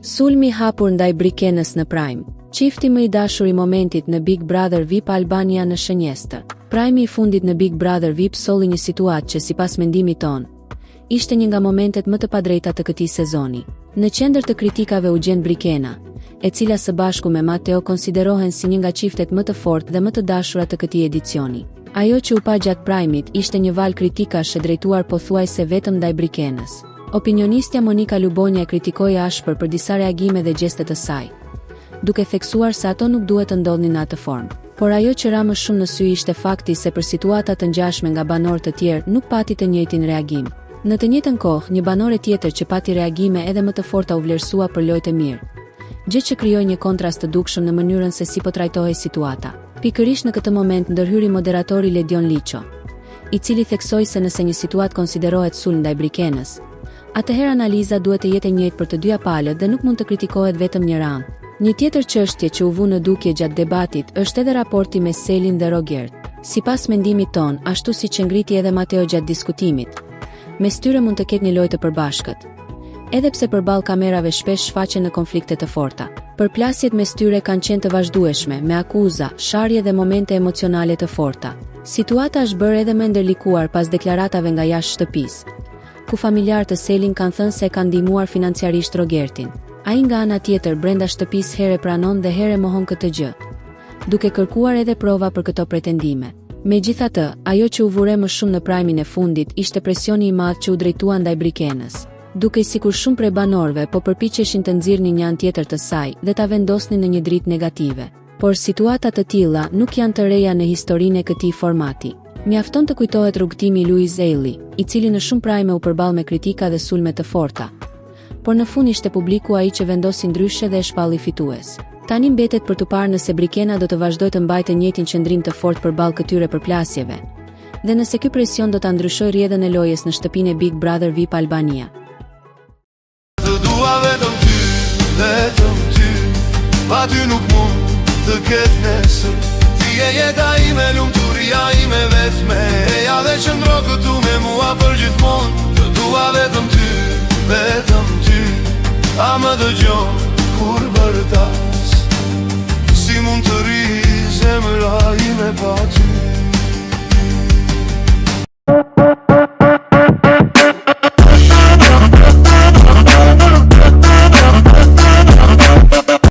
Sulmi hapur ndaj Brikenës në Prime. Çifti më i dashur i momentit në Big Brother VIP Albania në shënjestër. Prime i fundit në Big Brother VIP solli një situatë që sipas mendimit ton, ishte një nga momentet më të padrejta të këtij sezoni. Në qendër të kritikave u gjen Brikena, e cila së bashku me Mateo konsiderohen si një nga çiftet më të fortë dhe më të dashura të këtij edicioni. Ajo që u pa gjatë Prime-it ishte një val kritikash e drejtuar pothuajse vetëm ndaj Brikenës. Opinionistja Monika Lubonja e kritikoi ashpër për disa reagime dhe gjeste të saj, duke theksuar se ato nuk duhet të ndodhnin në atë formë. Por ajo që ra më shumë në sy ishte fakti se për situata të ngjashme nga banorë të tjerë nuk pati të njëjtin reagim. Në të njëjtën kohë, një banore tjetër që pati reagime edhe më të forta u vlerësua për lojë të mirë, gjë që krijoi një kontrast të dukshëm në mënyrën se si po trajtohej situata. Pikërisht në këtë moment ndërhyri moderatori Ledion Liço, i cili theksoi se nëse një situatë konsiderohet sulm ndaj Brikenës, atëherë analiza duhet të jetë e njëjtë për të dyja palët dhe nuk mund të kritikohet vetëm njëra anë. Një tjetër çështje që u vu në dukje gjatë debatit është edhe raporti me Selin dhe Rogert. Sipas mendimit ton, ashtu siç e ngriti edhe Mateo gjatë diskutimit, mes tyre mund të ketë një lojë të përbashkët, edhe pse përballë kamerave shpesh shfaqen në konflikte të forta. Përplasjet mes tyre kanë qenë të vazhdueshme, me akuza, sharje dhe momente emocionale të forta. Situata është bërë edhe më ndërlikuar pas deklaratave nga jashtë shtëpisë, ku familjarë të Selin kanë thënë se kanë ndihmuar financiarisht Rogertin. Ai nga ana tjetër brenda shtëpisë herë pranon dhe herë mohon këtë gjë, duke kërkuar edhe prova për këto pretendime. Megjithatë, ajo që u vure më shumë në Prime-in e fundit ishte presioni i madh që u drejtua ndaj Brikenës, duke sikur shumë prej banorëve po përpiqeshin të nxirrnin një anë tjetër të saj dhe ta vendosnin në një dritë negative. Por situata të tilla nuk janë të reja në historinë e këtij formati. Mjafton të kujtohet rrugtimi i Louis Ailey, i cili në shumë Prime u përball me kritika dhe sulme të forta, por në fund ishte publiku ai që vendosi ndryshe dhe e shpalli fitues. Tani mbetet për të parë nëse Brikena do të vazhdojë të mbajtë njëjtin qëndrim të fortë përballë këtyre përplasjeve, dhe nëse ky presion do ta ndryshojë rrjedhën e lojës në shtëpinë e Big Brother VIP Albania. Të dua vetëm ty, pa ty nuk mund të ketë nesër. Ti je jeta ime, lumturia ime vetme, eja dhe qëndro këtu me mua për gjithmonë. Të dua vetëm ty, a më dëgjon kur bërtas, si mund të ri zemra ime pa ty.